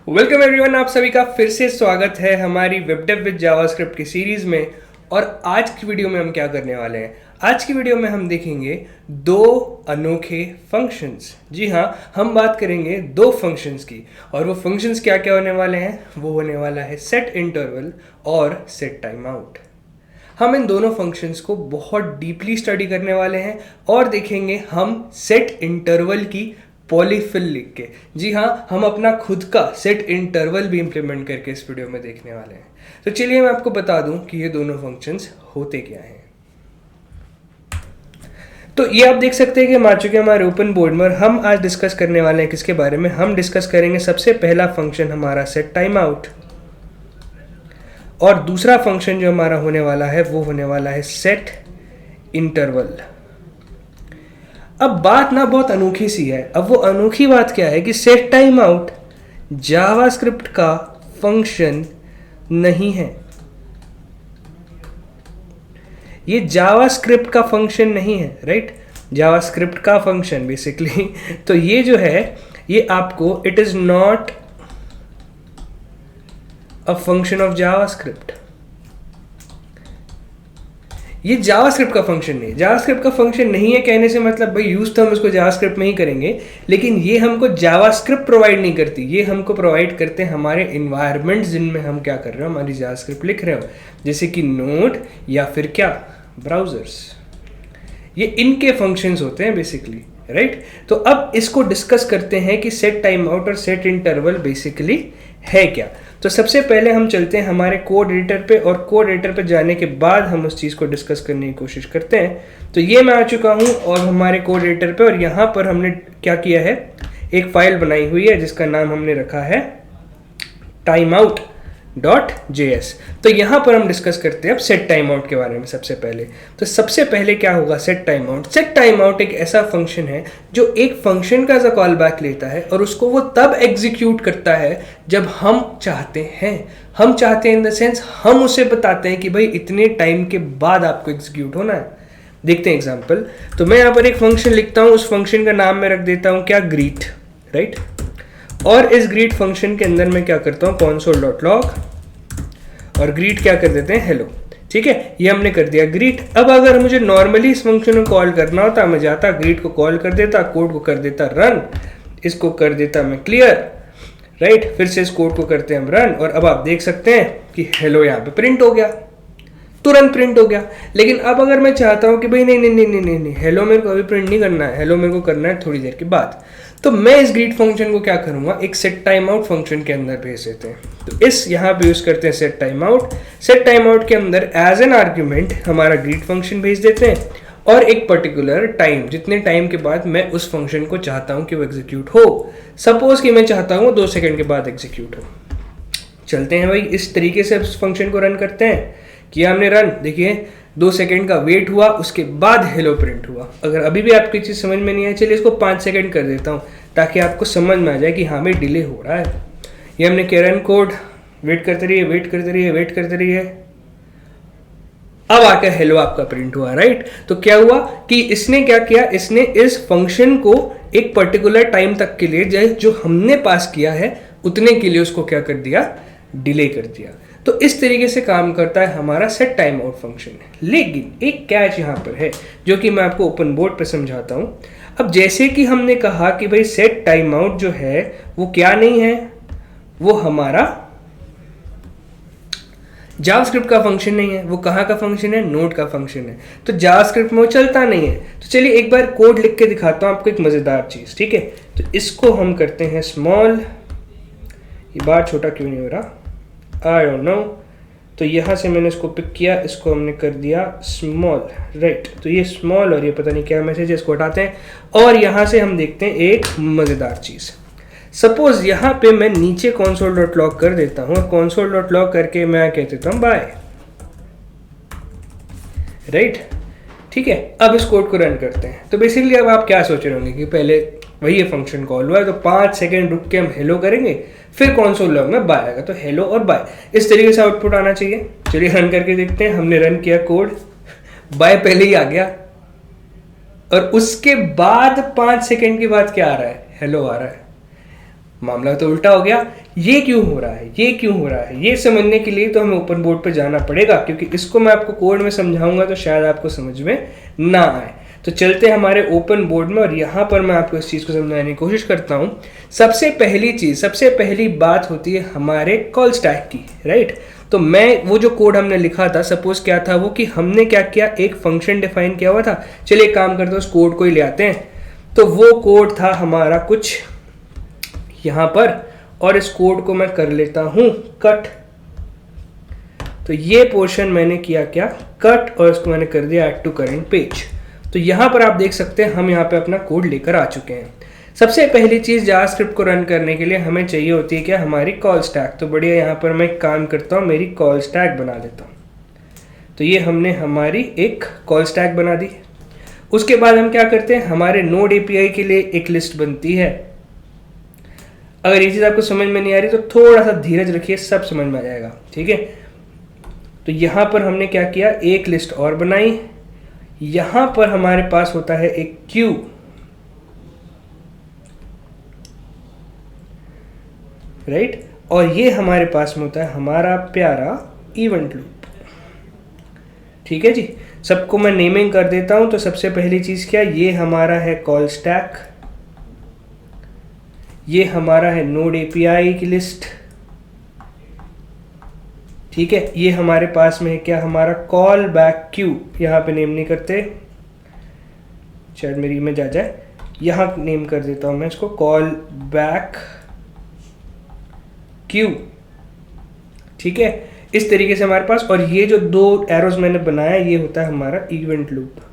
Welcome everyone, आप सभी का फिर से स्वागत है हमारी वेब डेव विद जावास्क्रिप्ट की सीरीज में। और आज की वीडियो में हम क्या करने वाले हैं? आज की वीडियो में हम देखेंगे दो अनोखे फंक्शंस। जी हाँ, हम बात करेंगे दो फंक्शंस की। और वो फंक्शंस क्या क्या होने वाले हैं? वो होने वाला है सेट इंटरवल और सेट टाइम आउट। हम इन दोनों फंक्शंस को बहुत डीपली स्टडी करने वाले हैं और देखेंगे हम सेट इंटरवल की पॉलीफिल लिख के। जी हाँ, हम अपना खुद का सेट इंटरवल भी इंप्लीमेंट करके इस वीडियो में देखने वाले हैं। तो चलिए मैं आपको बता दूं कि ये दोनों फंक्शंस होते क्या हैं। तो ये आप देख सकते हैं कि हम आ चुके हैं हमारे ओपन बोर्ड में। और हम आज डिस्कस करने वाले हैं किसके बारे में? हम डिस्कस करेंगे सबसे पहला फंक्शन हमारा सेट टाइम आउट, और दूसरा फंक्शन जो हमारा होने वाला है वो होने वाला है सेट इंटरवल। अब बात ना बहुत अनोखी सी है। अब वो अनोखी बात क्या है कि सेट टाइम आउट जावास्क्रिप्ट का फंक्शन नहीं है। ये जावास्क्रिप्ट का फंक्शन नहीं है, राइट? जावास्क्रिप्ट का फंक्शन बेसिकली तो ये जो है ये आपको it is not a function of JavaScript. ये जावास्क्रिप्ट का फंक्शन नहीं है। जावास्क्रिप्ट का फंक्शन नहीं है कहने से मतलब भाई यूज तो हम इसको जावास्क्रिप्ट में ही करेंगे, लेकिन ये हमको जावास्क्रिप्ट प्रोवाइड नहीं करती। ये हमको प्रोवाइड करते हैं हमारे इन्वायरमेंट्स जिनमें हम क्या कर रहे हो, हमारी जावास्क्रिप्ट लिख रहे हो, जैसे कि नोड या फिर क्या ब्राउजर्स। ये इनके फंक्शंस होते हैं बेसिकली, राइट? तो अब इसको डिस्कस करते हैं कि सेट टाइम आउट और सेट इंटरवल बेसिकली है क्या। तो सबसे पहले हम चलते हैं हमारे कोड एडिटर पे, और कोड एडिटर पे जाने के बाद हम उस चीज़ को डिस्कस करने की कोशिश करते हैं। तो ये मैं आ चुका हूँ और हमारे कोड एडिटर पे, और यहाँ पर हमने क्या किया है, एक फाइल बनाई हुई है जिसका नाम हमने रखा है timeout.js। तो यहाँ पर हम डिस्कस करते हैं अब सेट टाइम आउट के बारे में। सबसे पहले क्या होगा set time out? Set time out एक ऐसा फंक्शन है जो एक फंक्शन का कॉल बैक लेता है और उसको वो तब एग्जीक्यूट करता है जब हम चाहते हैं। हम चाहते हैं इन द सेंस हम उसे बताते हैं कि भाई इतने टाइम के बाद आपको एग्जीक्यूट होना है। देखते हैं एग्जाम्पल। तो मैं यहाँ पर एक फंक्शन लिखता हूँ, उस फंक्शन का नाम मैं रख देता हूँ क्या, ग्रीट, राइट? और इस ग्रीट फंक्शन के अंदर मैं क्या करता हूँ, console.log, और ग्रीट क्या कर देते हैं, हेलो। ठीक है, ये हमने कर दिया ग्रीट। अब अगर मुझे नॉर्मली इस फंक्शन को कॉल करना होता, मैं जाता ग्रीट को कॉल कर देता, कोड को कर देता रन, इसको कर देता मैं क्लियर, राइट? फिर से इस कोड को करते हैं हम रन, और अब आप देख सकते हैं कि हेलो यहाँ पे प्रिंट हो गया, तुरंत प्रिंट हो गया। लेकिन अब अगर मैं चाहता हूँ कि भाई नहीं नहीं नहीं नहीं नहीं नहीं, हेलो मेरे को अभी प्रिंट नहीं करना है, हेलो मेरे को करना है थोड़ी देर के बाद, तो मैं इस ग्रीट फंक्शन को क्या करूंगा, एक सेट टाइम आउट फंक्शन के अंदर भेज देते हैं। तो इस यहाँ पे यूज करते हैं set time out. Set time out के अंदर एज एन आर्ग्यूमेंट हमारा ग्रीट फंक्शन भेज देते हैं, और एक पर्टिकुलर टाइम, जितने टाइम के बाद मैं उस फंक्शन को चाहता हूँ कि वो एग्जीक्यूट हो। सपोज कि मैं चाहता हूँ 2 सेकेंड के बाद एग्जीक्यूट हो। चलते हैं भाई, इस तरीके से उस फंक्शन को रन करते हैं। किया हमने रन, देखिए 2 सेकेंड का वेट हुआ, उसके बाद हेलो प्रिंट हुआ। अगर अभी भी आपकी चीज़ समझ में नहीं आई, चलिए इसको 5 सेकेंड कर देता हूँ ताकि आपको समझ में आ जाए कि हाँ भाई डिले हो रहा है। ये हमने किया रन कोड, वेट करते रहिए, वेट करते रहिए, वेट करते रहिए, अब आकर हेलो आपका प्रिंट हुआ, राइट? तो क्या हुआ कि इसने क्या किया, इसने इस फंक्शन को एक पर्टिकुलर टाइम तक के लिए जो हमने पास किया है उतने के लिए उसको क्या कर दिया, डिले कर दिया। तो इस तरीके से काम करता है हमारा सेट टाइम आउट फंक्शन। लेकिन एक कैच यहाँ पर है जो कि मैं आपको ओपन बोर्ड पे समझाता हूँ। अब जैसे कि हमने कहा कि भाई सेट टाइम आउट जो है वो क्या नहीं है, वो हमारा जावास्क्रिप्ट का फंक्शन नहीं है। वो कहाँ का फंक्शन है, नोड का फंक्शन है। तो जावास्क्रिप्ट में वो चलता नहीं है। तो चलिए एक बार कोड लिख के दिखाता हूँ आपको, एक मज़ेदार चीज़, ठीक है? तो इसको हम करते हैं स्मॉल, ये बार छोटा क्यों नहीं हो रहा, आई डोंट नो। तो यहाँ से मैंने इसको पिक किया, इसको हमने कर दिया स्मॉल, राइट? तो ये स्मॉल और ये पता नहीं क्या मैसेज है, इसको हटाते हैं। और यहाँ से हम देखते हैं एक मज़ेदार चीज़। सपोज यहाँ पे मैं नीचे console.log कर देता हूँ, और console.log करके मैं कह देता हूँ बाय, राइट? ठीक है, अब इस कोड को रन करते हैं। तो बेसिकली अब आप क्या सोच रहे होंगे कि पहले वही ये फंक्शन कॉल हुआ है तो 5 सेकेंड रुक के हम हेलो करेंगे, फिर console.log में बाय आएगा, तो हेलो और बाय इस तरीके से आउटपुट आना चाहिए। चलिए रन करके देखते हैं। हमने रन किया कोड, बाय पहले ही आ गया, और उसके बाद 5 सेकेंड के बाद क्या आ रहा है, हेलो आ रहा है। मामला तो उल्टा हो गया। ये क्यों हो रहा है, ये क्यों हो रहा है, ये समझने के लिए तो हमें ओपन बोर्ड पे जाना पड़ेगा, क्योंकि इसको मैं आपको कोड में समझाऊंगा तो शायद आपको समझ में ना आए। तो चलते हैं हमारे ओपन बोर्ड में और यहाँ पर मैं आपको इस चीज़ को समझाने की कोशिश करता हूँ। सबसे पहली चीज़, सबसे पहली बात होती है हमारे कॉल स्टैक की, राइट। तो मैं वो जो कोड हमने लिखा था, सपोज क्या था वो कि हमने क्या किया, एक फंक्शन डिफाइन किया हुआ था। चलिए एक काम करते हैं, उस कोड को ही ले आते हैं। तो वो कोड था हमारा कुछ यहाँ पर, और इस कोड को मैं कर लेता हूँ कट। तो ये पोर्शन मैंने किया क्या, कट, और इसको मैंने कर दिया ऐड टू करंट पेज। तो यहाँ पर आप देख सकते हैं हम यहाँ पे अपना कोड लेकर आ चुके हैं। सबसे पहली चीज़ जावास्क्रिप्ट को रन करने के लिए हमें चाहिए होती है क्या, हमारी कॉल स्टैक। तो बढ़िया, यहाँ पर मैं एक काम करता हूँ, मेरी कॉल स्टैक बना देता हूँ। तो ये हमने हमारी एक कॉल स्टैक बना दी। उसके बाद हम क्या करते हैं, हमारे नोड एपीआई के लिए एक लिस्ट बनती है। अगर ये चीज़ आपको समझ में नहीं आ रही तो थोड़ा सा धीरज रखिए, सब समझ में आ जाएगा, ठीक है। तो यहाँ पर हमने क्या किया, एक लिस्ट और बनाई। यहाँ पर हमारे पास होता है एक क्यू, राइट, और ये हमारे पास में होता है हमारा प्यारा इवेंट लूप, ठीक है जी। सबको मैं नेमिंग कर देता हूं। तो सबसे पहली चीज क्या, ये हमारा है कॉल स्टैक, ये हमारा है नोड एपीआई की लिस्ट, ठीक है। ये हमारे पास में है क्या, हमारा कॉल बैक क्यू, यहाँ पे नेम नहीं करते, शायद मेरी इमेज आ जाए, यहाँ नेम कर देता हूं मैं इसको कॉल बैक क्यू, ठीक है। इस तरीके से हमारे पास, और ये जो दो एरोज मैंने बनाया ये होता है हमारा इवेंट लूप,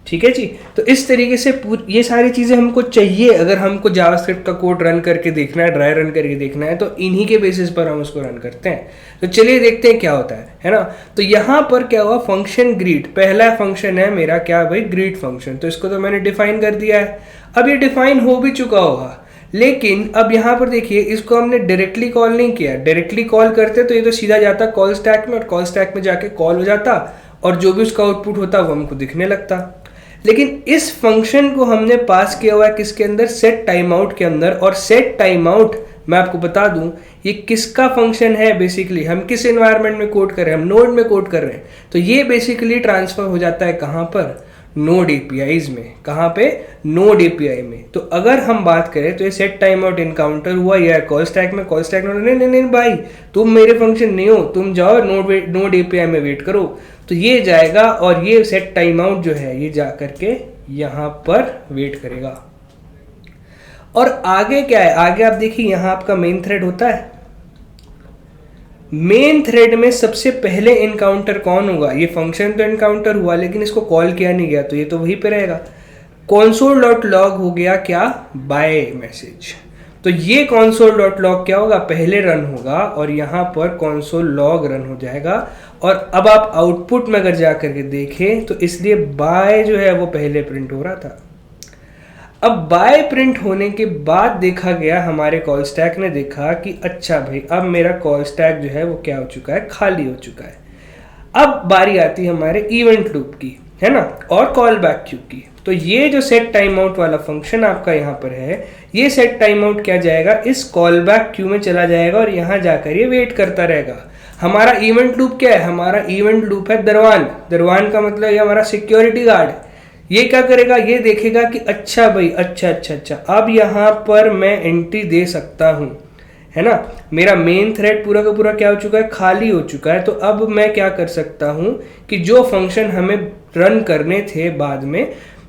ठीक है जी। तो इस तरीके से ये सारी चीजें हमको चाहिए अगर हमको जावास्क्रिप्ट का कोड रन करके देखना है, ड्राई रन करके देखना है, तो इन्हीं के बेसिस पर हम उसको रन करते हैं। तो चलिए देखते हैं क्या होता है ना। तो यहाँ पर क्या हुआ, फंक्शन ग्रीट, पहला फंक्शन है मेरा क्या भाई, ग्रीट फंक्शन। तो इसको तो मैंने डिफाइन कर दिया है। अब ये डिफाइन हो भी चुका होगा, लेकिन अब यहाँ पर देखिए, इसको हमने डायरेक्टली कॉल नहीं किया। डायरेक्टली कॉल करते तो ये तो सीधा जाता कॉल स्टैक में, और कॉल स्टैक में जाके कॉल हो जाता, और जो भी उसका आउटपुट होता वो हमको दिखने लगता। लेकिन इस फंक्शन को हमने पास किया हुआ है किसके अंदर, सेट टाइम आउट के अंदर। और सेट टाइम आउट मैं आपको बता दूं ये किसका फंक्शन है, बेसिकली हम किस एनवायरनमेंट में कोड कर रहे हैं, हम नोड में कोड कर रहे हैं। तो ये बेसिकली ट्रांसफर हो जाता है कहाँ पर, नोड एपीआईज में। कहाँ पे, नोड एपीआई में। तो अगर हम बात करें तो ये सेट टाइम आउट इनकाउंटर हुआ या कॉल स्टैक में, कॉल स्टैक में नहीं भाई तुम मेरे फंक्शन नहीं हो, तुम जाओ नोड एपीआई में वेट करो। तो ये जाएगा और ये सेट टाइम आउट जो है ये जा करके यहाँ पर वेट करेगा। और आगे क्या है, आगे आप देखिए यहाँ आपका मेन थ्रेड होता है। मेन थ्रेड में सबसे पहले इनकाउंटर कौन होगा, ये फंक्शन तो इनकाउंटर हुआ लेकिन इसको कॉल किया नहीं गया, तो ये तो वहीं पे रहेगा। console.log हो गया क्या, बाय मैसेज। तो ये console.log क्या होगा, पहले रन होगा, और यहाँ पर console.log रन हो जाएगा। और अब आप आउटपुट में अगर जा करके देखें तो इसलिए बाय जो है वो पहले प्रिंट हो रहा था। अब बाय प्रिंट होने के बाद देखा गया, हमारे कॉल स्टैक ने देखा कि अच्छा भाई अब मेरा कॉल स्टैक जो है वो क्या हो चुका है, खाली हो चुका है। अब बारी आती है हमारे इवेंट लूप की, है ना, और कॉल बैक क्यू की। तो ये जो सेट टाइम आउट वाला फंक्शन आपका यहाँ पर है, ये सेट टाइम आउट क्या जाएगा, इस कॉल बैक क्यू में चला जाएगा और यहाँ जाकर ये वेट करता रहेगा। हमारा इवेंट लूप क्या है, हमारा इवेंट लूप है दरवान। दरवान का मतलब ये हमारा सिक्योरिटी गार्ड। ये क्या करेगा, ये देखेगा कि अच्छा भाई अच्छा अब यहाँ पर मैं एंट्री दे सकता हूँ, है ना। मेरा मेन थ्रेड पूरा का पूरा क्या हो चुका है, खाली हो चुका है। तो अब मैं क्या कर सकता हूँ कि जो फंक्शन हमें रन करने थे बाद में,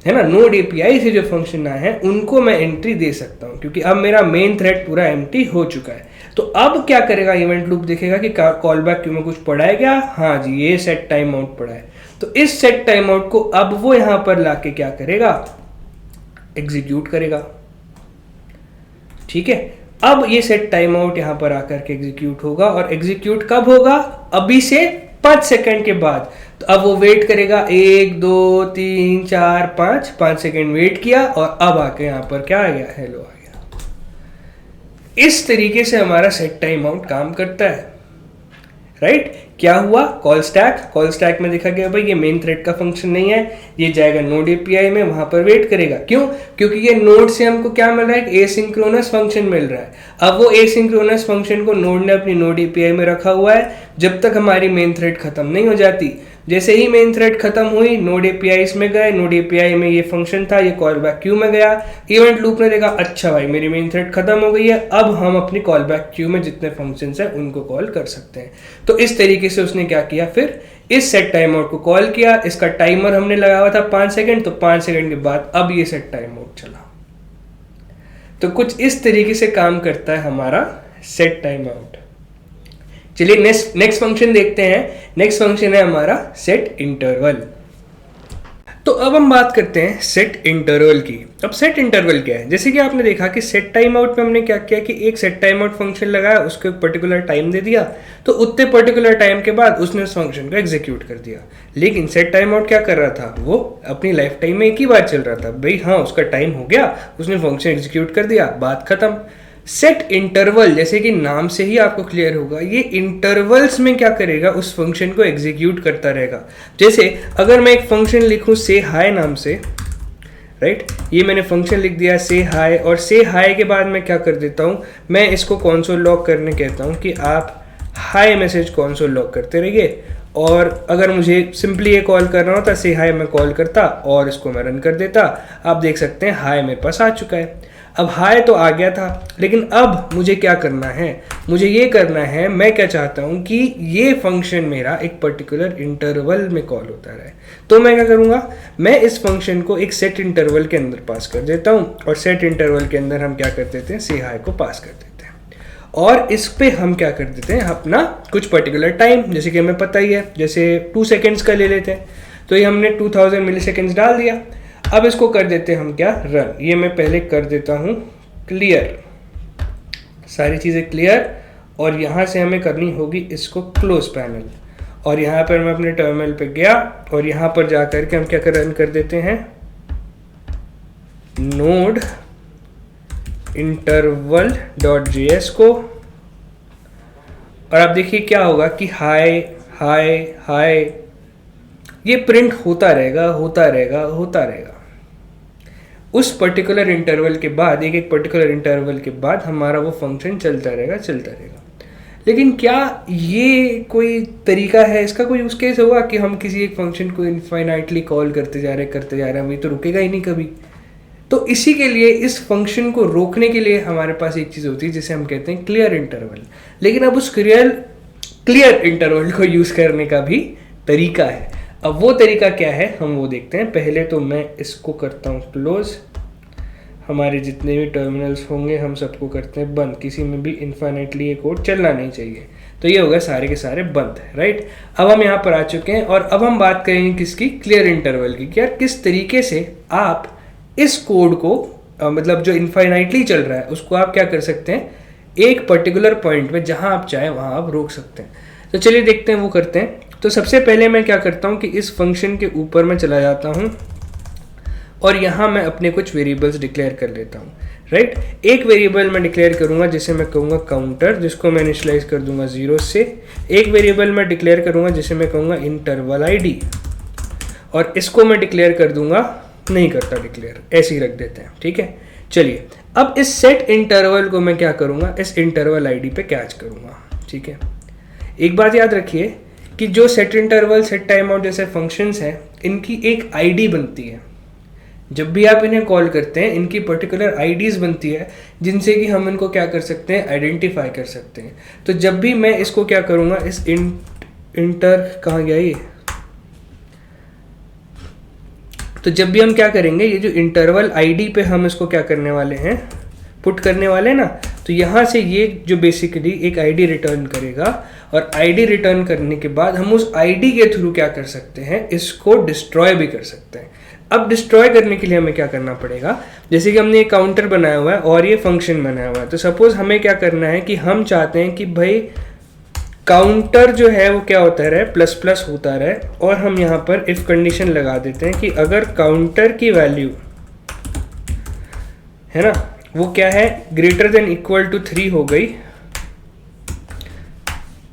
है ना, नोड एपीआई से जो फंक्शन आए हैं उनको मैं एंट्री दे सकता हूँ, क्योंकि अब मेरा मेन थ्रेड पूरा एम्प्टी हो चुका है। तो अब क्या करेगा, इवेंट लूप देखेगा कि कॉल बैक क्यू में कुछ पड़ा है क्या, हाँ जी ये सेट टाइम आउट पड़ा है। तो इस सेट टाइम आउट को अब वो यहां पर लाके क्या करेगा, एग्जीक्यूट करेगा, ठीक है। अब ये सेट टाइम आउट यहां पर आकर के एग्जीक्यूट होगा, और एग्जीक्यूट कब होगा, अभी से 5 सेकंड के बाद। तो अब वो वेट करेगा, 1 2 3 4 5 सेकंड वेट किया, और अब आके यहां पर क्या आ गया, हेलो आ गया। इस तरीके से हमारा सेट टाइम आउट काम करता है। राइट क्या हुआ, कॉल स्टैक में देखा गया भाई ये मेन थ्रेड का फंक्शन नहीं है, ये जाएगा नोड एपीआई में, वहां पर वेट करेगा। क्यों? क्योंकि ये नोड से हमको क्या मिल रहा है, एसिंक्रोनस फंक्शन मिल रहा है। अब वो एसिंक्रोनस फंक्शन को नोड ने अपनी नोड एपीआई में रखा हुआ है जब तक हमारी मेन थ्रेड खत्म नहीं हो जाती। जैसे ही मेन थ्रेड खत्म हुई, नोड एपीआई में गए, नोड एपीआई में ये फंक्शन था, ये कॉल बैक क्यू में गया, इवेंट लूप ने देखा अच्छा भाई मेरी मेन थ्रेड खत्म हो गई है, अब हम अपनी कॉल बैक क्यू में जितने फंक्शंस हैं उनको कॉल कर सकते हैं। तो इस तरीके से उसने क्या किया, फिर इस सेट टाइम आउट को कॉल किया। इसका टाइमर हमने लगाया हुआ था 5 सेकंड, तो 5 सेकंड के बाद अब ये सेट टाइम आउट चला। तो कुछ इस तरीके से काम करता है हमारा सेट टाइम आउट। चलिए नेक्स्ट फंक्शन देखते हैं। नेक्स्ट फंक्शन है हमारा सेट इंटरवल। तो अब हम बात करते हैं सेट इंटरवल की। अब सेट इंटरवल क्या है, जैसे कि आपने देखा कि सेट टाइम आउट में हमने क्या किया कि एक सेट टाइम आउट फंक्शन लगाया, उसको एक पर्टिकुलर टाइम दे दिया, तो उतने पर्टिकुलर टाइम के बाद उसने उस फंक्शन को एग्जीक्यूट कर दिया। लेकिन सेट टाइम आउट क्या कर रहा था, वो अपनी लाइफ टाइम में एक ही बार चल रहा था। भाई हाँ उसका टाइम हो गया, उसने फंक्शन एग्जीक्यूट कर दिया, बात खत्म। सेट इंटरवल जैसे कि नाम से ही आपको क्लियर होगा, ये इंटरवल्स में क्या करेगा, उस फंक्शन को एग्जीक्यूट करता रहेगा। जैसे अगर मैं एक फंक्शन लिखूं से हाय नाम से, राइट, ये मैंने फंक्शन लिख दिया से हाय, और से हाय के बाद मैं क्या कर देता हूं, मैं इसको कॉन्सोल लॉग करने कहता हूं कि आप हाय मैसेज कॉन्सोल लॉग करते रहिए। और अगर मुझे सिंपली ये कॉल करना होता से हाय मैं कॉल करता और इसको मैं रन कर देता। आप देख सकते हैं हाय मेरे पास आ चुका है। अब हाय तो आ गया था, लेकिन अब मुझे क्या करना है, मुझे ये करना है, मैं क्या चाहता हूँ कि ये फंक्शन मेरा एक पर्टिकुलर इंटरवल में कॉल होता रहे। तो मैं क्या करूँगा, मैं इस फंक्शन को एक सेट इंटरवल के अंदर पास कर देता हूँ, और सेट इंटरवल के अंदर हम क्या कर देते हैं, से हाय को पास कर देते हैं, और इस पे हम क्या कर देते हैं अपना कुछ पर्टिकुलर टाइम, जैसे कि हमें पता ही है, जैसे 2 सेकेंड्स का ले लेते हैं, तो ये हमने 2000 मिली सेकेंड्स डाल दिया। अब इसको कर देते हैं हम क्या, रन। ये मैं पहले कर देता हूँ क्लियर, सारी चीज़ें क्लियर, और यहाँ से हमें करनी होगी इसको क्लोज पैनल, और यहाँ पर मैं अपने टर्मिनल पे गया और यहाँ पर जा करके हम क्या कर रन कर देते हैं नोड interval.js को, और आप देखिए क्या होगा कि हाय हाय हाय ये प्रिंट होता रहेगा होता रहेगा होता रहेगा। उस पर्टिकुलर इंटरवल के बाद, एक पर्टिकुलर इंटरवल के बाद हमारा वो फंक्शन चलता रहेगा। लेकिन क्या ये कोई तरीका है, इसका कोई यूज केस होगा कि हम किसी एक फंक्शन को इनफाइनाइटली कॉल करते जा रहे हैं, वही तो रुकेगा ही नहीं कभी। तो इसी के लिए इस फंक्शन को रोकने के लिए हमारे पास एक चीज़ होती है जिसे हम कहते हैं क्लियर इंटरवल। लेकिन अब उस क्लियर इंटरवल को यूज़ करने का भी तरीका है। अब वो तरीका क्या है हम वो देखते हैं। पहले तो मैं इसको करता हूँ क्लोज, हमारे जितने भी टर्मिनल्स होंगे हम सबको करते हैं बंद, किसी में भी इनफाइनाइटली ये कोड चलना नहीं चाहिए। तो ये होगा सारे के सारे बंद, राइट। अब हम यहाँ पर आ चुके हैं और अब हम बात करेंगे किसकी, क्लियर इंटरवल की। क्या किस तरीके से आप इस कोड को मतलब जो इनफाइनाइटली चल रहा है उसको आप क्या कर सकते हैं, एक पर्टिकुलर पॉइंट में जहां आप चाहें वहां आप रोक सकते हैं। तो चलिए देखते हैं वो करते हैं। तो सबसे पहले मैं क्या करता हूं कि इस फंक्शन के ऊपर मैं चला जाता हूं और यहां मैं अपने कुछ वेरिएबल्स डिक्लेयर कर लेता हूं, राइट। एक वेरिएबल मैं डिक्लेयर करूंगा जिसे मैं कहूंगा काउंटर, जिसको मैं इनिशियलाइज कर दूंगा 0 से। एक वेरिएबल मैं डिक्लेयर करूंगा जिसे मैं कहूंगा इंटरवल आईडी, और इसको मैं डिक्लेयर कर दूंगा, नहीं करता डिक्लेयर, ऐसे ही रख देते हैं, ठीक है। चलिए अब इस सेट इंटरवल को मैं क्या करूंगा, इस इंटरवल आईडी पे कैच करूंगा, ठीक है। एक बात याद रखिए कि जो set interval, set time out जैसे फंक्शंस हैं, इनकी एक आईडी बनती है। जब भी आप इन्हें कॉल करते हैं इनकी पर्टिकुलर आईडीज बनती है जिनसे कि हम इनको क्या कर सकते हैं, आइडेंटिफाई कर सकते हैं। तो जब भी मैं इसको क्या करूंगा, इस इंटर कहाँ गया ये, तो जब भी हम क्या करेंगे, ये जो इंटरवल आईडी पे हम इसको क्या करने वाले हैं, पुट करने वाले हैं ना, तो यहाँ से ये जो बेसिकली एक आईडी रिटर्न करेगा, और आईडी रिटर्न करने के बाद हम उस आईडी के थ्रू क्या कर सकते हैं, इसको डिस्ट्रॉय भी कर सकते हैं। अब डिस्ट्रॉय करने के लिए हमें क्या करना पड़ेगा, जैसे कि हमने एक काउंटर बनाया हुआ है और ये फंक्शन बनाया हुआ है, तो सपोज हमें क्या करना है कि हम चाहते हैं कि भाई काउंटर जो है वो क्या होता रहे, प्लस प्लस होता रहे, और हम यहाँ पर इफ कंडीशन लगा देते हैं कि अगर काउंटर की वैल्यू है ना वो क्या है, ग्रेटर देन इक्वल टू 3 हो गई,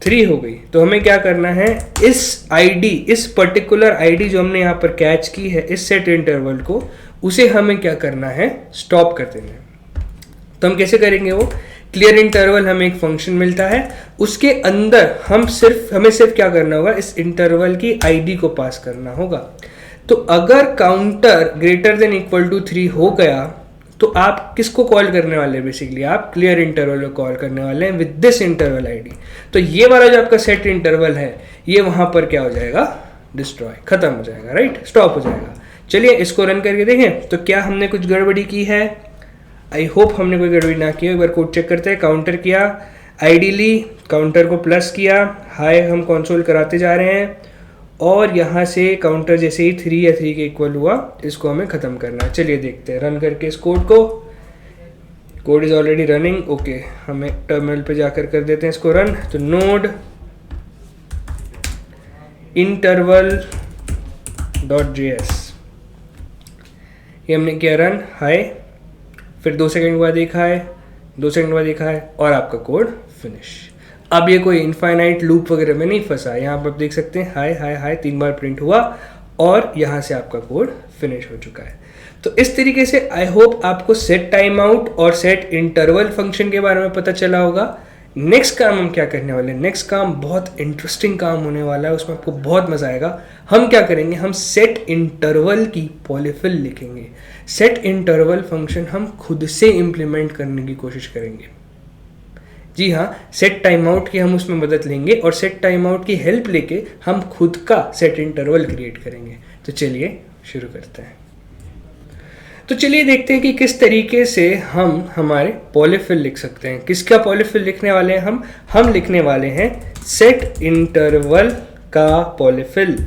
3 हो गई। तो हमें क्या करना है, इस आईडी, इस पर्टिकुलर आईडी जो हमने यहाँ पर कैच की है इस सेट इंटरवल को, उसे हमें क्या करना है, स्टॉप कर देना है। तो हम कैसे करेंगे वो, क्लियर इंटरवल हमें एक फंक्शन मिलता है, उसके अंदर हमें सिर्फ क्या करना होगा, इस इंटरवल की आईडी को पास करना होगा। तो अगर counter greater than equal to 3 हो गया तो आप किसको कॉल करने वाले हैं, बेसिकली आप क्लियर इंटरवल को कॉल करने वाले हैं विद दिस इंटरवल आईडी। तो ये वाला जो आपका सेट इंटरवल है ये वहां पर क्या हो जाएगा, डिस्ट्रॉय, खत्म हो जाएगा, राइट, स्टॉप हो जाएगा। चलिए इसको रन करके देखें तो क्या हमने कुछ गड़बड़ी की है, आई होप हमने कोई गड़बड़ी ना की हो। एक बार कोड चेक करते हैं, काउंटर किया, आईडी ली, काउंटर को प्लस किया, हाई हम कंसोल कराते जा रहे हैं, और यहाँ से काउंटर जैसे ही 3 या 3 के इक्वल हुआ इसको हमें ख़त्म करना है। चलिए देखते हैं रन करके इस कोड को। Code is already running, okay, हमें टर्मिनल पे जाकर कर देते हैं इसको रन। तो नोड interval.js ये हमने किया रन, हाई, फिर 2 सेकंड बाद एक हाई, 2 सेकंड बाद एक हाई, और आपका कोड फिनिश। अब ये कोई इनफाइनाइट लूप वगैरह में नहीं फंसा, यहाँ पर आप देख सकते हैं हाई हाई हाई 3 बार प्रिंट हुआ और यहाँ से आपका कोड फिनिश हो चुका है। तो इस तरीके से आई होप आपको सेट टाइम आउट और सेट इंटरवल फंक्शन के बारे में पता चला होगा। नेक्स्ट काम हम क्या करने वाले हैं, नेक्स्ट काम बहुत इंटरेस्टिंग काम होने वाला है, उसमें आपको बहुत मजा आएगा। हम क्या करेंगे, हम सेट इंटरवल की पॉलीफिल लिखेंगे। सेट इंटरवल फंक्शन हम खुद से इंप्लीमेंट करने की कोशिश करेंगे। जी हाँ, सेट टाइम आउट की हम उसमें मदद लेंगे और सेट टाइम आउट की हेल्प लेके हम खुद का सेट इंटरवल क्रिएट करेंगे। तो चलिए शुरू करते हैं। तो चलिए देखते हैं कि किस तरीके से हम हमारे पॉलीफिल लिख सकते हैं। किसका पॉलीफिल लिखने वाले हैं हम लिखने वाले हैं सेट इंटरवल का पॉलीफिल,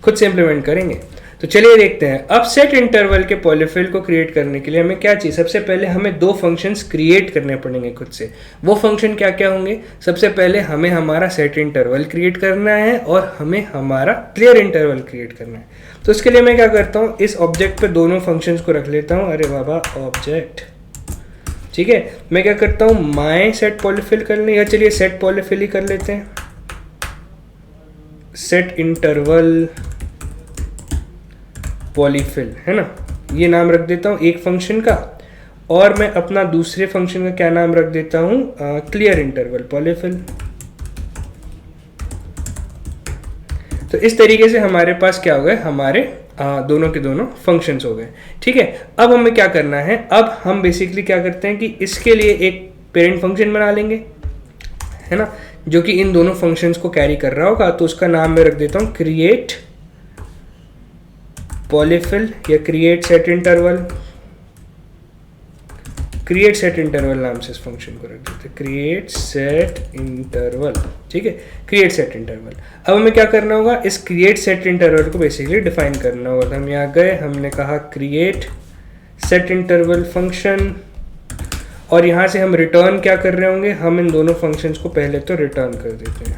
खुद से इंप्लीमेंट करेंगे। तो चलिए देखते हैं। अब सेट इंटरवल के पॉलीफिल को क्रिएट करने के लिए हमें क्या चाहिए, सबसे पहले हमें 2 फंक्शंस क्रिएट करने पड़ेंगे खुद से। वो फंक्शन क्या क्या होंगे, सबसे पहले हमें हमारा सेट इंटरवल क्रिएट करना है और हमें हमारा क्लियर इंटरवल क्रिएट करना है। तो इसके लिए मैं क्या करता हूँ, इस ऑब्जेक्ट पे दोनों फंक्शंस को रख लेता हूँ। अरे बाबा ऑब्जेक्ट, ठीक है। मैं क्या करता हूँ, माई सेट पॉलीफिल कर ले, या चलिए सेट पॉलीफिल ही कर लेते हैं। सेट इंटरवल पॉलीफिल है ना, ये नाम रख देता हूँ एक फंक्शन का, और मैं अपना दूसरे फंक्शन का क्या नाम रख देता हूँ, क्लियर इंटरवल पॉलीफिल। तो इस तरीके से हमारे पास क्या हो गए, हमारे दोनों के दोनों फंक्शंस हो गए। ठीक है, अब हमें क्या करना है, अब हम बेसिकली क्या करते हैं कि इसके लिए एक पेरेंट फंक्शन बना लेंगे, है ना, जो कि इन दोनों फंक्शंस को कैरी कर रहा होगा। तो उसका नाम मैं रख देता हूँ क्रिएट पॉलीफिल या create set interval. Create set interval नाम से इस फंक्शन को रख देते हैं, क्रिएट सेट इंटरवल। ठीक है, क्रिएट सेट इंटरवल। अब हमें क्या करना होगा, इस क्रिएट सेट इंटरवल को बेसिकली डिफाइन करना होगा। तो हम यहाँ गए, हमने कहा क्रिएट सेट इंटरवल फंक्शन, और यहाँ से हम रिटर्न क्या कर रहे होंगे, हम इन दोनों फंक्शंस को पहले तो रिटर्न कर देते हैं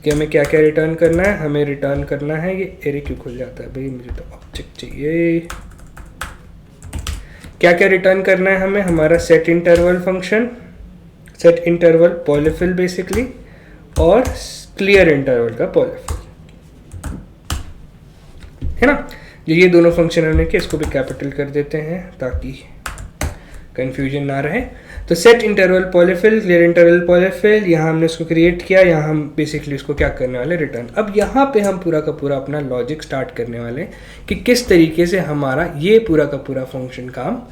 कि हमें क्या क्या रिटर्न करना है। हमें रिटर्न करना है, ये एरे क्यों खुल जाता है भाई, मुझे तो ऑब्जेक्ट चाहिए। क्या क्या रिटर्न करना है हमें, हमारा set interval function, set interval polyfill basically, और क्लियर इंटरवल का पॉलीफिल, है ना। जो ये दोनों फंक्शन हमने किया, इसको भी कैपिटल कर देते हैं ताकि कंफ्यूजन ना रहे। तो set interval polyfill, clear interval polyfill, यहाँ हमने इसको क्रिएट किया, यहाँ हम बेसिकली इसको क्या करने वाले, रिटर्न। अब यहाँ पे हम पूरा का पूरा अपना लॉजिक स्टार्ट करने वाले हैं कि किस तरीके से हमारा ये पूरा का पूरा फंक्शन काम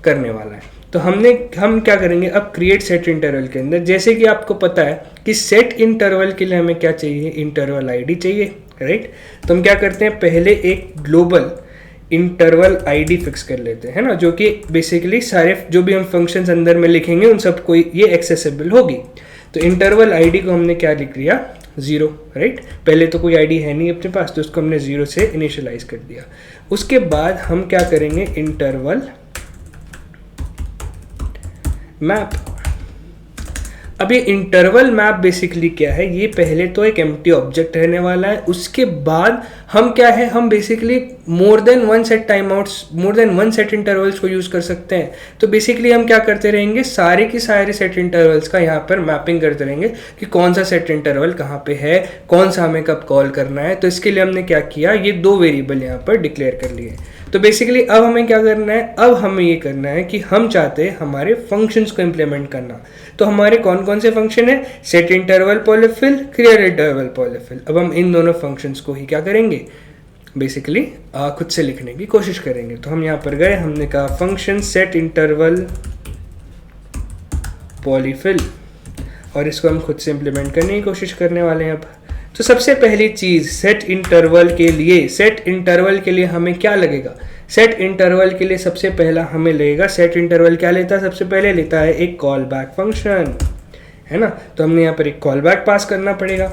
करने वाला है। तो हम क्या करेंगे, अब क्रिएट सेट इंटरवल के अंदर, जैसे कि आपको पता है कि सेट इंटरवल के लिए हमें क्या चाहिए, इंटरवल आईडी चाहिए, राइट। तो हम क्या करते हैं, पहले एक ग्लोबल इंटरवल आईडी फिक्स कर लेते हैं, है ना, जो कि बेसिकली सारे जो भी हम फंक्शंस अंदर में लिखेंगे उन सबको ये एक्सेसिबल होगी। तो इंटरवल आईडी को हमने क्या लिख लिया, 0, राइट। पहले तो कोई आईडी है नहीं अपने पास, तो उसको हमने 0 से इनिशियलाइज कर दिया। उसके बाद हम क्या करेंगे, इंटरवल मैप। अब ये इंटरवल मैप बेसिकली क्या है, ये पहले तो एक एम्प्टी ऑब्जेक्ट रहने वाला है, उसके बाद हम क्या है, हम basically more than one set time outs, more than one set intervals को यूज कर सकते हैं। तो बेसिकली हम क्या करते रहेंगे, सारे की सारे सेट इंटरवल्स का यहाँ पर मैपिंग करते रहेंगे कि कौन सा सेट इंटरवल कहाँ पे है, कौन सा हमें कब कॉल करना है। तो इसके लिए हमने क्या किया, ये दो वेरिएबल यहाँ पर डिक्लेयर कर लिए। तो बेसिकली अब हमें क्या करना है, अब हमें ये करना है कि हम चाहते हैं हमारे फंक्शंस को इम्प्लीमेंट करना। तो हमारे कौन कौन से फंक्शन है, set interval polyfill, clear interval polyfill. अब हम इन दोनों फंक्शंस को ही क्या करेंगे, बेसिकली खुद से लिखने की कोशिश करेंगे। तो हम यहाँ पर गए, हमने कहा फंक्शन सेट इंटरवल पॉलीफिल, और इसको हम खुद से इम्प्लीमेंट करने की कोशिश करने वाले हैं। अब तो सबसे पहली चीज, सेट इंटरवल के लिए हमें क्या लगेगा, सेट इंटरवल के लिए सबसे पहला हमें लगेगा, सेट इंटरवल क्या लेता है, सबसे पहले लेता है एक कॉल बैक फंक्शन, है ना। तो हमने यहाँ पर एक कॉल बैक पास करना पड़ेगा।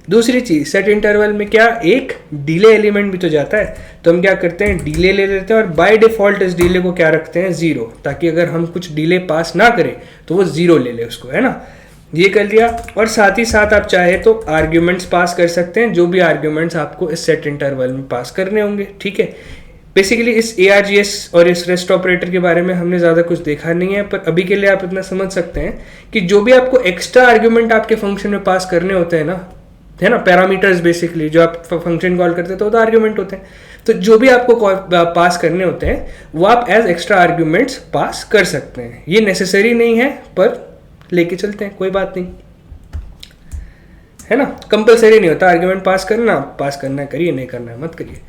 दूसरी चीज, सेट इंटरवल में क्या, एक डिले एलिमेंट भी तो जाता है। तो हम क्या करते हैं, डिले ले लेते हैं, और बाय डिफॉल्ट इस डिले को क्या रखते हैं, 0, ताकि अगर हम कुछ डिले पास ना करें तो वो 0 ले ले उसको, है ना। ये कर लिया। और साथ ही साथ आप चाहे तो आर्ग्यूमेंट्स पास कर सकते हैं, जो भी आर्ग्यूमेंट्स आपको इस सेट इंटरवल में पास करने होंगे, ठीक है। बेसिकली इस ARGS और इस रेस्ट ऑपरेटर के बारे में हमने ज़्यादा कुछ देखा नहीं है, पर अभी के लिए आप इतना समझ सकते हैं कि जो भी आपको एक्स्ट्रा आर्ग्यूमेंट आपके फंक्शन में पास करने होते हैं ना, है ना, पैरामीटर्स बेसिकली जो आप फंक्शन कॉल करते हैं तो आर्ग्यूमेंट होते हैं। तो जो भी आपको पास करने होते हैं वो आप एज एक्स्ट्रा आर्ग्यूमेंट्स पास कर सकते हैं। ये नेसेसरी नहीं है, पर लेके चलते हैं, कोई बात नहीं, है ना। कंपलसरी नहीं होता आर्ग्यूमेंट पास करना है करिए, नहीं करना है मत करिए।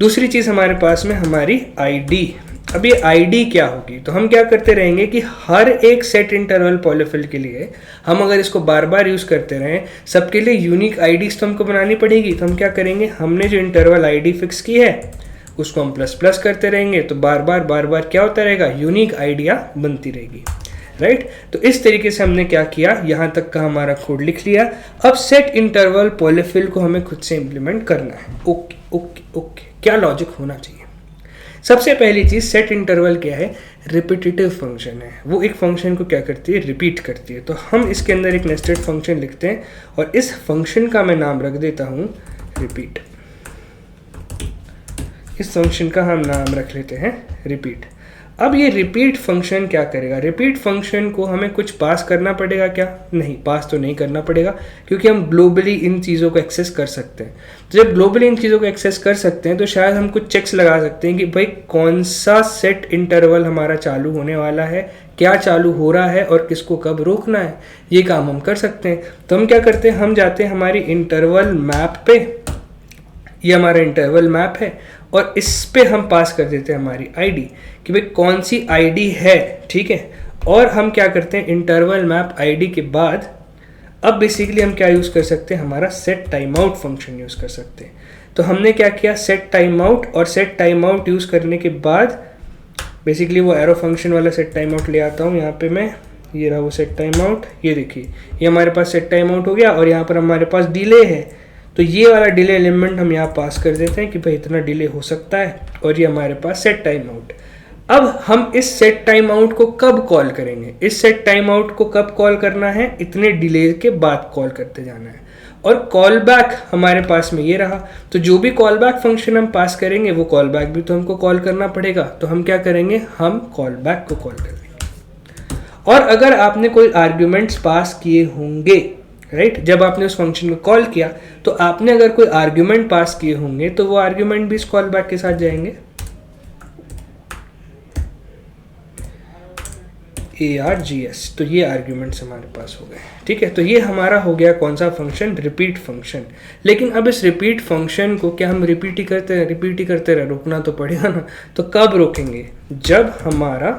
दूसरी चीज हमारे पास में हमारी आईडी। अब ये आईडी क्या होगी, तो हम क्या करते रहेंगे कि हर एक सेट इंटरवल पॉलीफिल के लिए हम अगर इसको बार बार यूज करते रहें, सबके लिए यूनिक आईडीज तो हमको बनानी पड़ेगी। तो हम क्या करेंगे, हमने जो इंटरवल आईडी फिक्स की है उसको हम प्लस प्लस करते रहेंगे, तो बार बार क्या होता रहेगा, यूनिक आइडिया बनती रहेगी, राइट। तो इस तरीके से हमने क्या किया, यहाँ तक का हमारा कोड लिख लिया। अब सेट इंटरवल पॉलीफिल को हमें खुद से इंप्लीमेंट करना है। ओके ओके ओके, क्या लॉजिक होना चाहिए। सबसे पहली चीज, सेट इंटरवल क्या है, रिपीटेटिव फंक्शन है। वो एक फंक्शन को क्या करती है, रिपीट करती है। तो हम इसके अंदर एक नेस्टेड फंक्शन लिखते हैं, और इस फंक्शन का मैं नाम रख देता हूं रिपीट। इस फंक्शन का हम नाम रख लेते हैं रिपीट। अब ये रिपीट फंक्शन क्या करेगा, रिपीट फंक्शन को हमें कुछ पास करना पड़ेगा क्या, नहीं, पास तो नहीं करना पड़ेगा, क्योंकि हम ग्लोबली इन चीज़ों को एक्सेस कर सकते हैं। तो जब ग्लोबली इन चीज़ों को एक्सेस कर सकते हैं तो शायद हम कुछ चेक्स लगा सकते हैं कि भाई कौन सा सेट इंटरवल हमारा चालू होने वाला है, क्या चालू हो रहा है और किसको कब रोकना है, ये काम हम कर सकते हैं। तो हम क्या करते हैं, हम जाते हैं हमारी इंटरवल मैप पे, ये हमारा इंटरवल मैप है, और इस पे हम पास कर देते हैं हमारी आईडी कि भाई कौन सी आईडी है, ठीक है। और हम क्या करते हैं, इंटरवल मैप आईडी के बाद अब बेसिकली हम क्या यूज़ कर सकते हैं, हमारा set time out function use कर सकते हैं। तो हमने क्या किया, सेट टाइम आउट, और सेट टाइम आउट यूज़ करने के बाद बेसिकली वो एरो फंक्शन वाला सेट टाइम आउट ले आता हूँ यहाँ पे मैं, ये रहा वो सेट टाइम आउट, ये देखिए ये हमारे पास सेट टाइम आउट हो गया, और यहाँ पर हमारे पास डिले है, तो ये वाला डिले एलिमेंट हम यहाँ पास कर देते हैं कि भाई इतना डिले हो सकता है, और ये हमारे पास सेट टाइम आउट। अब हम इस सेट टाइम आउट को कब कॉल करेंगे, इस सेट टाइम आउट को कब कॉल करना है, इतने डिले के बाद कॉल करते जाना है। और कॉल बैक हमारे पास में ये रहा, तो जो भी कॉल बैक फंक्शन हम पास करेंगे वो कॉल बैक भी तो हमको कॉल करना पड़ेगा। तो हम क्या करेंगे, हम कॉल बैक को कॉल कर देंगे। और अगर आपने कोई आर्ग्यूमेंट्स पास किए होंगे, राइट, जब आपने उस फंक्शन को कॉल किया तो आपने अगर कोई आर्ग्यूमेंट पास किए होंगे तो वो आर्ग्यूमेंट भी इस कॉल बैक के साथ जाएंगे। ARGS, तो ये आर्ग्यूमेंट्स हमारे पास हो गए, ठीक है। तो ये हमारा हो गया कौन सा फंक्शन, रिपीट फंक्शन। लेकिन अब इस रिपीट फंक्शन को क्या हम रिपीट ही करते रहे, रोकना तो पड़ेगा ना। तो कब रोकेंगे, जब हमारा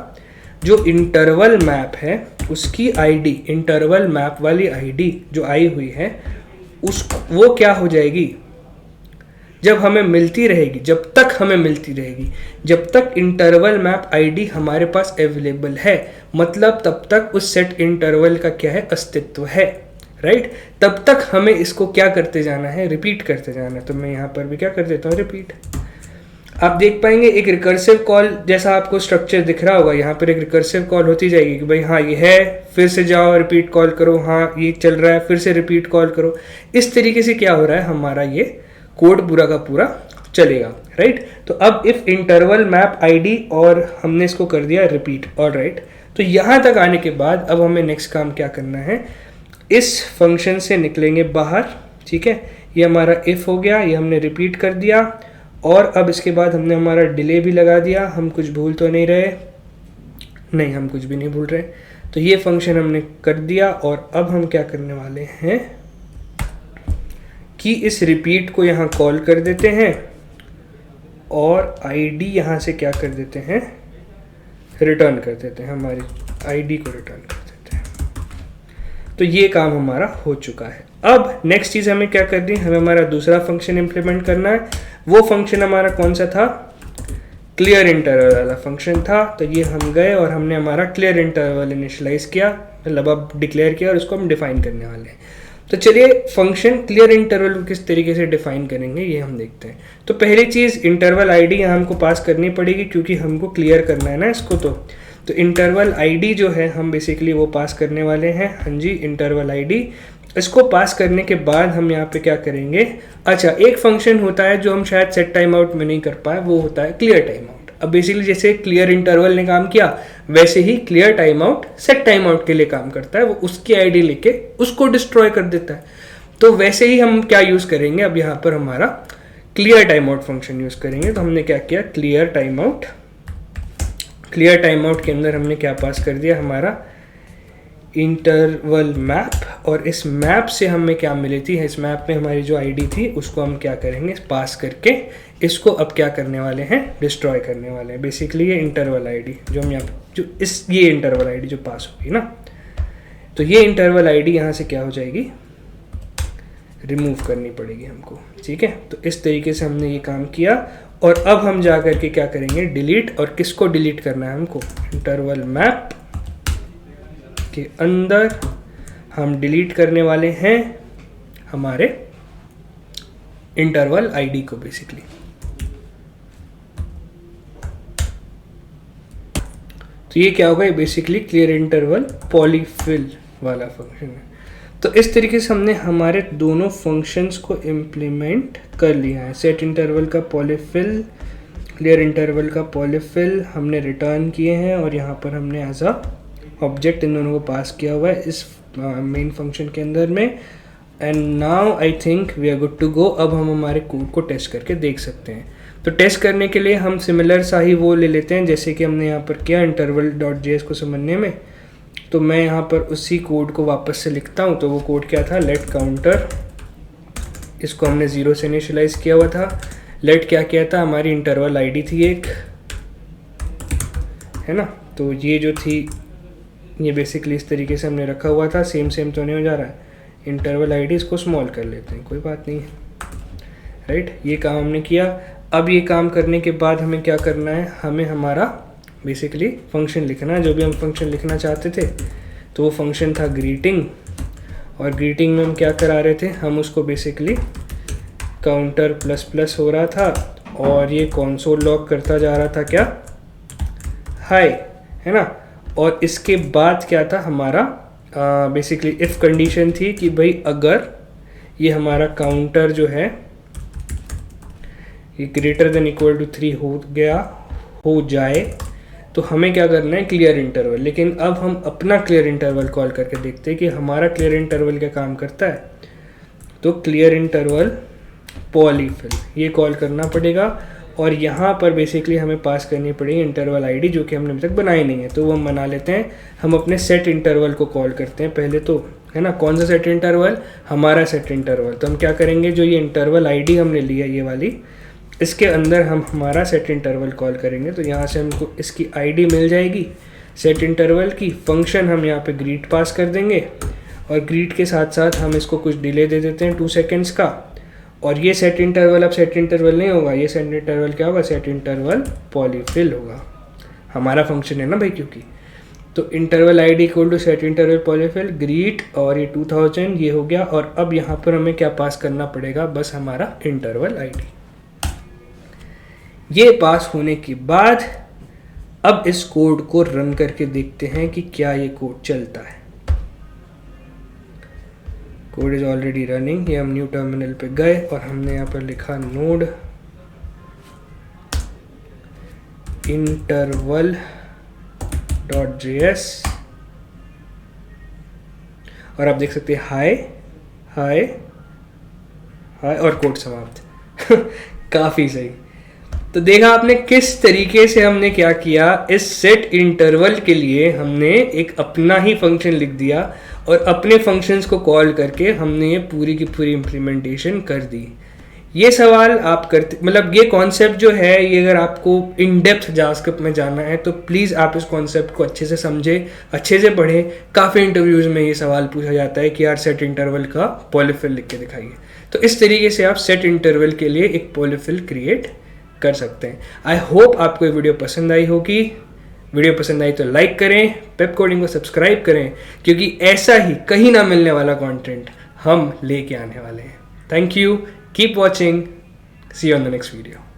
जो इंटरवल मैप है उसकी आईडी, इंटरवल मैप वाली आईडी जो आई हुई है वो क्या हो जाएगी, जब हमें मिलती रहेगी, जब तक हमें मिलती रहेगी, जब तक इंटरवल मैप आईडी हमारे पास अवेलेबल है, मतलब तब तक उस सेट इंटरवल का क्या है, अस्तित्व है, राइट। तब तक हमें इसको क्या करते जाना है, रिपीट करते जाना है। तो मैं यहाँ पर भी क्या कर देता हूँ, रिपीट। आप देख पाएंगे एक रिकर्सिव कॉल जैसा आपको स्ट्रक्चर दिख रहा होगा, यहाँ पर एक रिकर्सिव कॉल होती जाएगी कि भाई हाँ ये है, फिर से जाओ रिपीट कॉल करो, हाँ ये चल रहा है, फिर से रिपीट कॉल करो। इस तरीके से क्या हो रहा है, हमारा ये कोड पूरा का पूरा चलेगा, राइट। तो अब इफ इंटरवल मैप आईडी और हमने इसको कर दिया रिपीट, ऑल राइट। तो यहाँ तक आने के बाद अब हमें नेक्स्ट काम क्या करना है, इस फंक्शन से निकलेंगे बाहर, ठीक है। ये हमारा इफ हो गया, ये हमने रिपीट कर दिया, और अब इसके बाद हमने हमारा डिले भी लगा दिया। हम कुछ भूल तो नहीं रहे, नहीं हम कुछ भी नहीं भूल रहे। तो ये फंक्शन हमने कर दिया, और अब हम क्या करने वाले हैं कि इस रिपीट को यहाँ कॉल कर देते हैं और आईडी यहाँ से क्या कर देते हैं, रिटर्न कर देते हैं, हमारी आईडी को रिटर्न कर देते हैं। तो ये काम हमारा हो चुका है। अब नेक्स्ट चीज़ हमें क्या करनी है, हमें हमारा दूसरा फंक्शन इंप्लीमेंट करना है। वो फंक्शन हमारा कौन सा था, क्लियर इंटरवल वाला फंक्शन था। तो ये हम गए और हमने हमारा क्लियर इंटरवल इनिशियलाइज किया, मतलब अब डिक्लेयर किया, और उसको हम डिफाइन करने वाले हैं। तो चलिए फंक्शन क्लियर इंटरवल को किस तरीके से डिफाइन करेंगे ये हम देखते हैं। तो पहली चीज़ इंटरवल आईडी यहाँ हमको पास करनी पड़ेगी, क्योंकि हमको क्लियर करना है ना इसको। तो इंटरवल आईडी जो है हम बेसिकली वो पास करने वाले हैं, हाँ जी इंटरवल आईडी। इसको पास करने के बाद हम यहाँ पे क्या करेंगे, अच्छा एक फंक्शन होता है जो हम शायद सेट टाइम आउट में नहीं कर पाए, वो होता है क्लियर टाइम आउट। अब बेसिकली जैसे क्लियर इंटरवल ने काम किया, वैसे ही clear time out set time out के लिए काम करता है। वो उसकी आईडी लेके उसको डिस्ट्रॉय कर देता है। तो वैसे ही हम क्या यूज़ करेंगे, अब यहाँ पर हमारा clear time out function use करेंगे। तो हमने क्या किया, clear time out, clear time out के अंदर हमने क्या पास कर दिया, हमारा इंटरवल मैप। और इस मैप से हमें क्या मिली थी, इस मैप में हमारी जो आईडी थी उसको हम क्या करेंगे, पास करके इसको अब क्या करने वाले हैं, डिस्ट्रॉय करने वाले हैं। बेसिकली ये इंटरवल आईडी जो हम यहाँ जो ये इंटरवल आईडी जो पास होगी ना, तो ये इंटरवल आईडी यहाँ से क्या हो जाएगी, रिमूव करनी पड़ेगी हमको, ठीक है। तो इस तरीके से हमने ये काम किया। और अब हम जा करके क्या करेंगे, डिलीट। और किसको डिलीट करना है हमको, इंटरवल मैप के अंदर हम डिलीट करने वाले हैं हमारे इंटरवल आईडी को बेसिकली। तो ये क्या होगा, बेसिकली क्लियर इंटरवल पॉलीफिल वाला फंक्शन है। तो इस तरीके से हमने हमारे दोनों फंक्शंस को इम्प्लीमेंट कर लिया है। सेट इंटरवल का पॉलीफिल, क्लियर इंटरवल का पॉलीफिल हमने रिटर्न किए हैं, और यहाँ पर हमने एज अ ऑब्जेक्ट इन दोनों को पास किया हुआ है इस मेन फंक्शन के अंदर में। And now I think we are good to go. अब हम हमारे कोड को टेस्ट करके देख सकते हैं। तो टेस्ट करने के लिए हम सिमिलर सा ही वो ले लेते हैं जैसे कि हमने यहाँ पर किया interval.js को समझने में। तो मैं यहाँ पर उसी कोड को वापस से लिखता हूँ। तो वो कोड क्या था, लेट काउंटर, इसको हमने 0 से इनिशियलाइज किया हुआ था। लेट क्या किया था, हमारी इंटरवल आईडी थी एक, है ना। तो ये जो थी ये बेसिकली इस तरीके से हमने रखा हुआ था। सेम तो नहीं हो जा रहा है, इंटरवल आईडी इसको स्मॉल कर लेते हैं, कोई बात नहीं है, राइट। ये काम हमने किया। अब ये काम करने के बाद हमें क्या करना है, हमें हमारा बेसिकली फंक्शन लिखना है, जो भी हम फंक्शन लिखना चाहते थे। तो वो फंक्शन था ग्रीटिंग, और ग्रीटिंग में हम क्या करा रहे थे, हम उसको बेसिकली काउंटर प्लस हो रहा था, और ये कंसोल लॉग करता जा रहा था क्या, हाय, है ना। और इसके बाद क्या था हमारा, बेसिकली इफ़ कंडीशन थी कि भाई अगर ये हमारा काउंटर जो है ये ग्रेटर देन इक्वल टू 3 हो जाए तो हमें क्या करना है, क्लियर इंटरवल। लेकिन अब हम अपना क्लियर इंटरवल कॉल करके देखते हैं कि हमारा क्लियर इंटरवल क्या काम करता है। तो क्लियर इंटरवल पॉलीफिल ये कॉल करना पड़ेगा, और यहाँ पर बेसिकली हमें पास करनी पड़ेगी इंटरवल आईडी, जो कि हमने अभी तक बनाई नहीं है। तो वो हम बना लेते हैं। हम अपने सेट इंटरवल को कॉल करते हैं पहले तो, है ना। कौन सा सेट इंटरवल, हमारा सेट इंटरवल। तो हम क्या करेंगे, जो ये इंटरवल आईडी हमने लिया ये वाली, इसके अंदर हम हमारा सेट इंटरवल कॉल करेंगे। तो यहाँ से हमको इसकी आईडी मिल जाएगी सेट इंटरवल की। फंक्शन हम यहाँ पे ग्रीट पास कर देंगे, और ग्रीट के साथ साथ हम इसको कुछ डिले दे देते हैं 2 सेकेंड्स का। और ये सेट इंटरवल अब सेट इंटरवल नहीं होगा, ये सेट इंटरवल क्या होगा, सेट इंटरवल पॉलीफिल होगा। हमारा फंक्शन है ना भाई, क्योंकि तो interval ID equal to set interval polyfill greet, और ये 2000 ये हो गया। और अब यहाँ पर हमें क्या पास करना पड़ेगा, बस हमारा इंटरवल आईडी। ये पास होने के बाद अब इस कोड को रन करके देखते हैं कि क्या ये कोड चलता है। Code is already running. ये हम न्यू टर्मिनल पे गए और हमने यहाँ पर लिखा नोड interval.js और आप देख सकते हैं हाय हाय हाय और कोड समाप्त। काफ़ी सही। तो देखा आपने किस तरीके से हमने क्या किया, इस सेट इंटरवल के लिए हमने एक अपना ही फंक्शन लिख दिया और अपने फंक्शंस को कॉल करके हमने ये पूरी की पूरी इम्प्लीमेंटेशन कर दी। ये सवाल आप करते, मतलब ये कॉन्सेप्ट जो है, ये अगर आपको इन डेप्थ जावास्क्रिप्ट में जाना है तो प्लीज़ आप इस कॉन्सेप्ट को अच्छे से समझें, अच्छे से पढ़ें। काफ़ी इंटरव्यूज़ में ये सवाल पूछा जाता है कि यार सेट इंटरवल का पॉलीफिल लिख के दिखाइए। तो इस तरीके से आप सेट इंटरवल के लिए एक पॉलीफिल क्रिएट कर सकते हैं। आई होप आपको ये वीडियो पसंद आई होगी। वीडियो पसंद आई तो लाइक करें, पेप कोडिंग को सब्सक्राइब करें, क्योंकि ऐसा ही कहीं ना मिलने वाला कंटेंट हम लेके आने वाले हैं। Thank you, keep watching, see you on the next video.